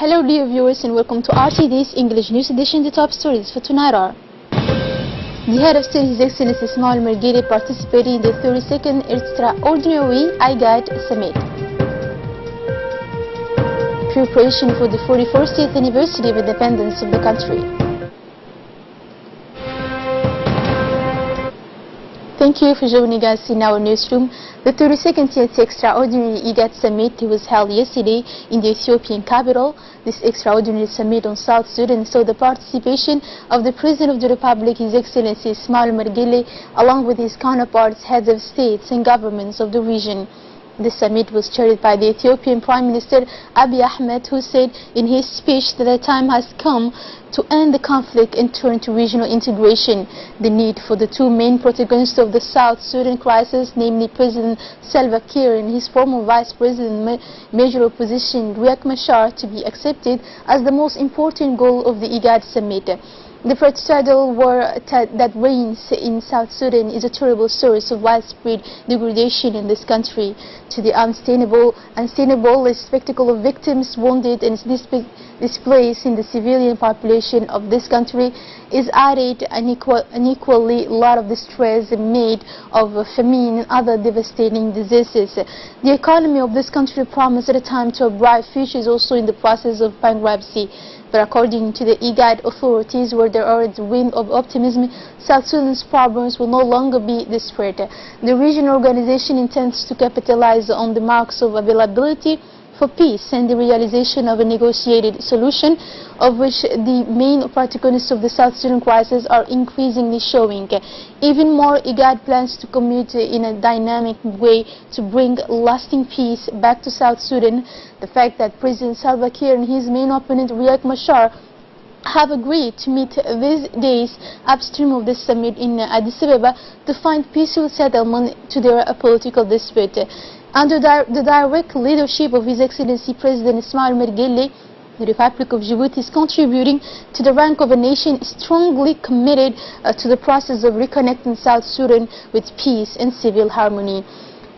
Hello dear viewers and welcome to RTD's English News Edition. The top stories for tonight are: the head of state, His Excellency Ismail Margili, participating in the 32nd Extraordinary IGAD Summit. Preparation for the 44th anniversary of independence of the country. Thank you for joining us in our newsroom. The 32nd Extraordinary IGAD Summit was held yesterday in the Ethiopian capital. This extraordinary summit on South Sudan saw the participation of the President of the Republic, His Excellency Ismail Margili, along with his counterparts, heads of states and governments of the region. The summit was chaired by the Ethiopian Prime Minister Abiy Ahmed, who said in his speech that the time has come to end the conflict and turn to regional integration. The need for the two main protagonists of the South Sudan crisis, namely President Salva Kiir and his former Vice President, Major Opposition Riek Machar, to be accepted as the most important goal of the IGAD summit. The fratricidal war that reigns in South Sudan is a terrible source of widespread degradation in this country. To the unsustainable spectacle of victims wounded and displaced in the civilian population of this country is added an equally lot of distress made of famine and other devastating diseases. The economy of this country promised at a time to a bright future is also in the process of bankruptcy. But according to the IGAD authorities, where there are the wind of optimism, South Sudan's problems will no longer be desperate. The regional organization intends to capitalize on the marks of availability for peace and the realization of a negotiated solution, of which the main protagonists of the South Sudan crisis are increasingly showing. Even more, IGAD plans to commit in a dynamic way to bring lasting peace back to South Sudan. The fact that President Salva Kiir and his main opponent Riek Machar have agreed to meet these days upstream of this summit in Addis Ababa to find peaceful settlement to their political dispute. Under the direct leadership of His Excellency President Ismail Margili, the Republic of Djibouti is contributing to the rank of a nation strongly committed to the process of reconnecting South Sudan with peace and civil harmony.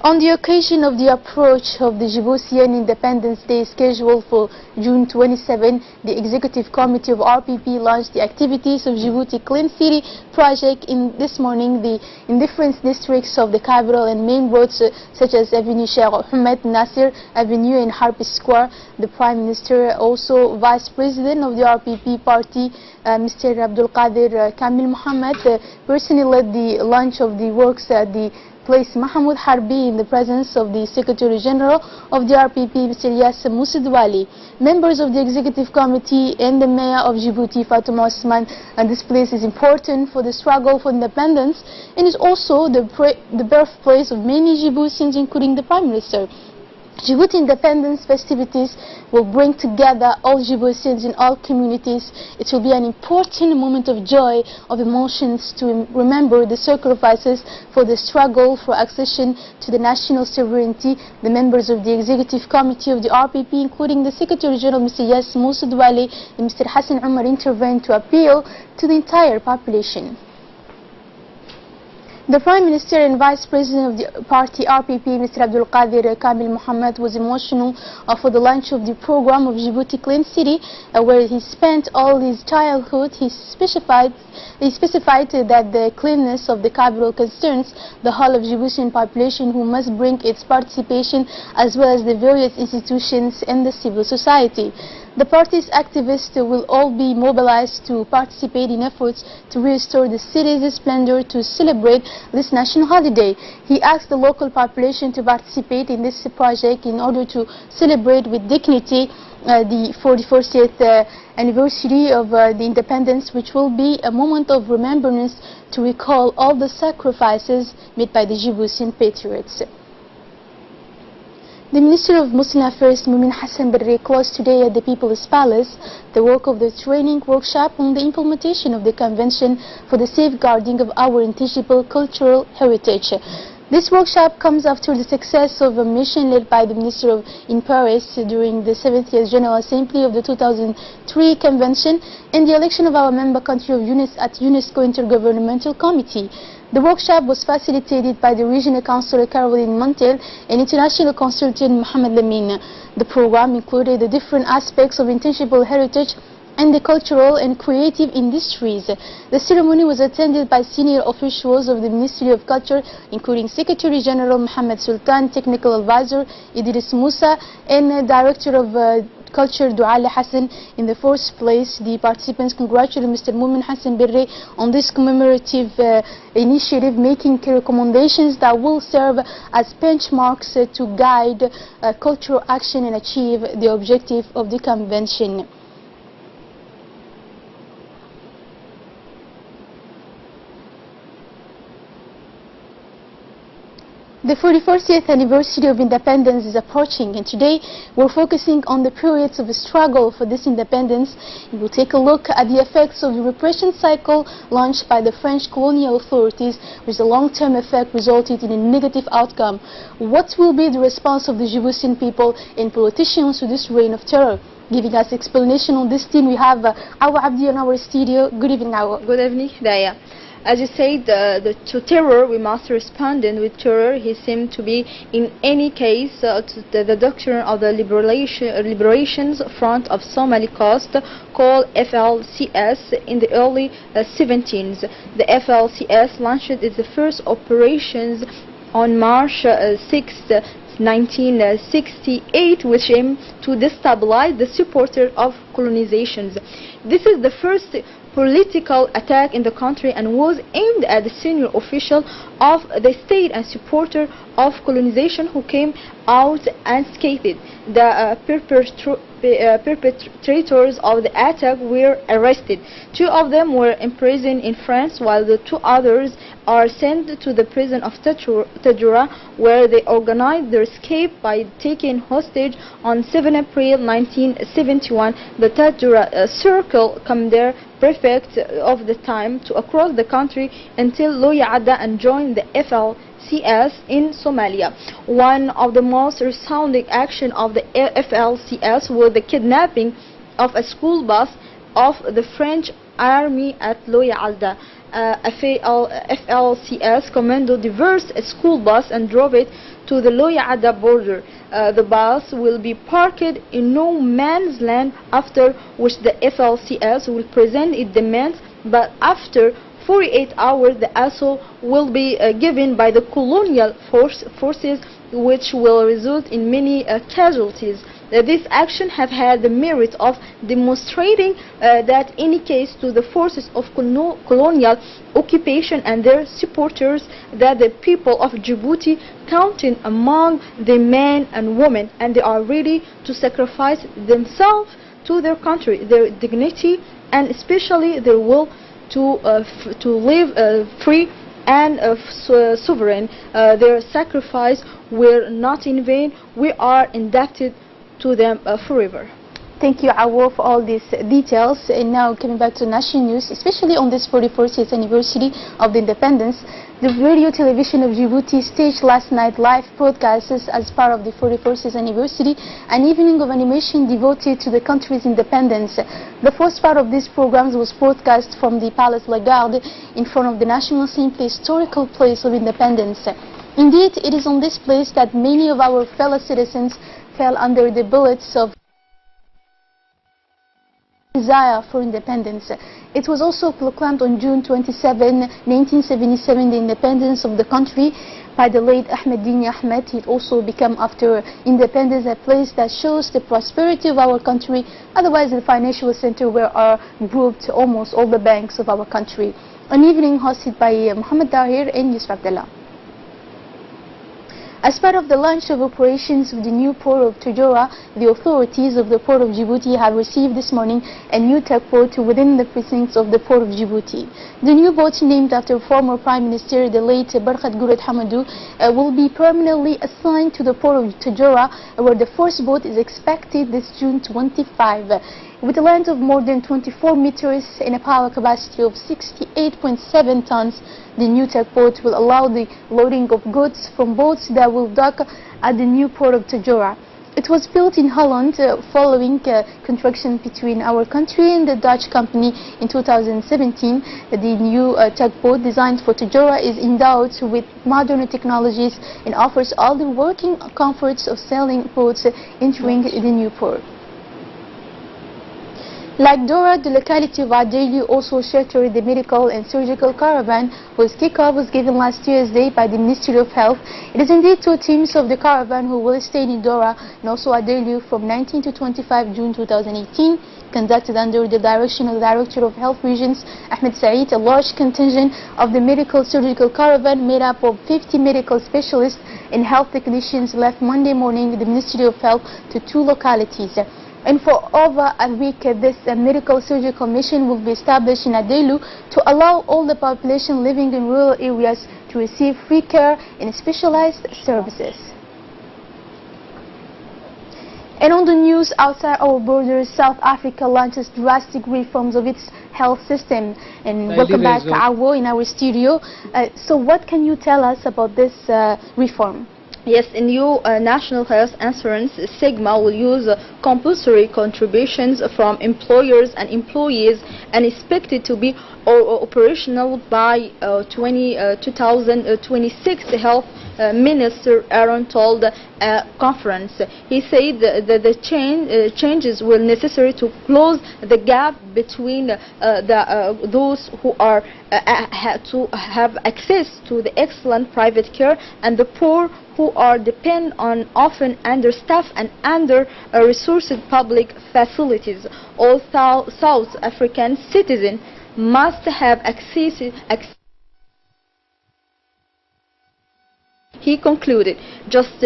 On the occasion of the approach of the Djiboutian Independence Day scheduled for June 27, the Executive Committee of RPP launched the activities of Djibouti Clean City project this morning in different districts of the capital and main roads such as Avenue Sheikh Ahmed Nasser Avenue and Harp Square. The Prime Minister, also Vice President of the RPP party, Mr. Abdul Qadir Kamil Mohammed, personally led the launch of the works at the place Mahmoud Harbi in the presence of the Secretary General of the RPP, Mr. Yasser Moussedwali, members of the Executive Committee and the Mayor of Djibouti, Fatuma Osman. And this place is important for the struggle for independence and is also the birthplace of many Djiboutians, including the Prime Minister. Djibouti independence festivities will bring together all Djiboutians in all communities. It will be an important moment of joy, of emotions, to remember the sacrifices for the struggle for accession to the national sovereignty. The members of the Executive Committee of the RPP, including the Secretary General Mr. Yasser Moussedwali and Mr. Hassan Umar, intervened to appeal to the entire population. The Prime Minister and Vice President of the party RPP, Mr. Abdul Qadir Kamil Mohammed, was emotional for the launch of the program of Djibouti Clean City, where he spent all his childhood. He specified that the cleanness of the capital concerns the whole of Djiboutian population, who must bring its participation, as well as the various institutions and the civil society. The party's activists will all be mobilized to participate in efforts to restore the city's splendor to celebrate this national holiday. He asked the local population to participate in this project in order to celebrate with dignity the 44th anniversary of the independence, which will be a moment of remembrance to recall all the sacrifices made by the Djiboutian patriots. The Minister of Muslim Affairs, Mumin Hassan Barre, closed today at the People's Palace the work of the training workshop on the implementation of the Convention for the Safeguarding of Our Intangible Cultural Heritage. This workshop comes after the success of a mission led by the Minister in Paris during the 70th General Assembly of the 2003 Convention and the election of our member country of at UNESCO Intergovernmental Committee. The workshop was facilitated by the Regional Councillor Caroline Montel and International Consultant Mohamed Lamine. The program included the different aspects of intangible heritage and the cultural and creative industries. The ceremony was attended by senior officials of the Ministry of Culture, including Secretary General Mohammed Sultan, Technical Advisor Idris Musa, and Director of Culture Duali Hassan. In the first place, the participants congratulated Mr. Mumin Hassan Birri on this commemorative initiative, making recommendations that will serve as benchmarks to guide cultural action and achieve the objective of the convention. The 41st anniversary of independence is approaching, and today we're focusing on the periods of struggle for this independence. We'll take a look at the effects of the repression cycle launched by the French colonial authorities, which the long-term effect resulted in a negative outcome. What will be the response of the Djiboutian people and politicians to this reign of terror? Giving us explanation on this theme, we have Awa Abdi in our studio. Good evening, Awa. Good evening, Hidayah. As you said, to terror we must respond, and with terror he seemed to be in any case to the doctrine of the Liberations Front of Somali Coast, called FLCS, in the early 17s. The FLCS launched its first operations on March 6, 1968, which aimed to destabilize the supporters of colonizations. This is the first political attack in the country and was aimed at the senior official of the state and supporter of colonization who came out unscathed. The perpetrators of the attack were arrested. 2 of them were imprisoned in France, while the 2 others are sent to the prison of Tadjoura, where they organized their escape by taking hostage on 7 April 1971. The Tadjoura Circle Commander prefect of the time to across the country until Loya Adda and joined the FLCS in Somalia. One of the most resounding action of the FLCS was the kidnapping of a school bus of the French army at Loya Adda. FLCS commando diverted a school bus and drove it to the Loya Adda border. The bus will be parked in no man's land, after which the FLCS will present its demands, but after 48 hours the assault will be given by the colonial forces, which will result in many casualties. This action have had the merit of demonstrating that in any case to the forces of colonial occupation and their supporters, that the people of Djibouti counting among the men and women, and they are ready to sacrifice themselves to their country, their dignity, and especially their will to live free and sovereign. Their sacrifice were not in vain. We are indebted to them forever. Thank you, Awa, for all these details. And now coming back to national news, especially on this 41st anniversary of the independence, the radio television of Djibouti staged last night live broadcasts as part of the 41st anniversary, an evening of animation devoted to the country's independence. The first part of these programs was broadcast from the Palace Lagarde in front of the National Assembly historical place of independence. Indeed, it is on this place that many of our fellow citizens fell under the bullets of desire for independence. It was also proclaimed on June 27, 1977, the independence of the country by the late Ahmed Dini Ahmed. It also became, after independence, a place that shows the prosperity of our country, otherwise the financial center where are grouped almost all the banks of our country. An evening hosted by Mohammed Dahir and Yusuf Abdullah. As part of the launch of operations of the new port of Tadjoura, the authorities of the port of Djibouti have received this morning a new tugboat within the precincts of the port of Djibouti. The new boat, named after former Prime Minister, the late Barkhat Goured Hamadou, will be permanently assigned to the port of Tadjoura, where the first boat is expected this June 25. With a length of more than 24 meters and a power capacity of 68.7 tons, the new tugboat will allow the loading of goods from boats that will dock at the new port of Tadjoura. It was built in Holland following contraction between our country and the Dutch company in 2017. The new tugboat designed for Tajora is endowed with modern technologies and offers all the working comforts of sailing boats entering the new port. Like Dora, the locality of Adeli also sheltered the medical and surgical caravan whose kickoff was given last Tuesday by the Ministry of Health. It is indeed 2 teams of the caravan who will stay in Dora and also Adeli from 19 to 25 June 2018, conducted under the direction of the Director of Health Regions, Ahmed Said. A large contingent of the medical surgical caravan made up of 50 medical specialists and health technicians left Monday morning with the Ministry of Health to 2 localities. And for over a week, this medical surgical mission will be established in Adelu to allow all the population living in rural areas to receive free care and specialized services. And on the news outside our borders, South Africa launches drastic reforms of its health system. And welcome back, Awo, in our studio. So what can you tell us about this reform? Yes, a new national health insurance, Sigma, will use compulsory contributions from employers and employees and expected to be operational by 2026, the Health Minister Aaron told a conference. He said that the changes were necessary to close the gap between those who are to have access to the excellent private care and the poor who are dependent on often understaffed and under-resourced public facilities. All South African citizens must have access. He concluded, just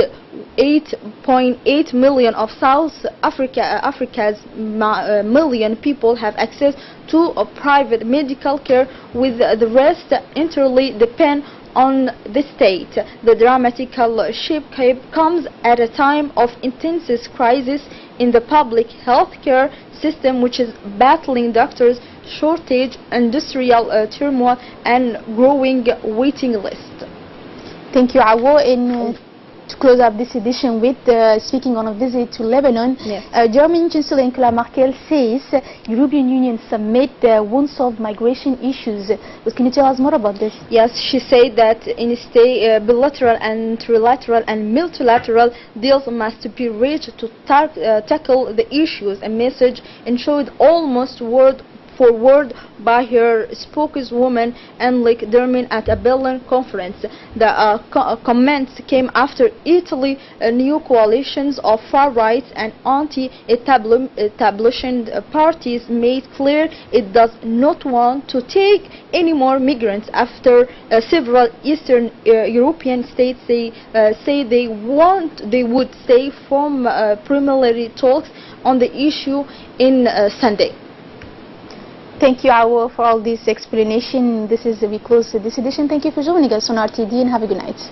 8.8 million of South Africa's million people have access to a private medical care, with the rest entirely depend on the state. The dramatical shift comes at a time of intense crisis in the public health care system, which is battling doctors' shortage, industrial turmoil, and growing waiting list. Thank you, Awo. And to close up this edition with speaking on a visit to Lebanon, yes. German Chancellor Angela Merkel says European Union summit won't solve migration issues. But can you tell us more about this? Yes, she said that instead bilateral and trilateral and multilateral deals must be reached to tackle the issues. A message ensured almost word for word by her spokeswoman Anglais at a Berlin conference. The comments came after Italy's new coalitions of far-right and anti-establishment parties made clear it does not want to take any more migrants after several Eastern European states say they would stay from preliminary talks on the issue in Sunday. Thank you, Awo, for all this explanation. We close this edition. Thank you for joining us on RTD and have a good night.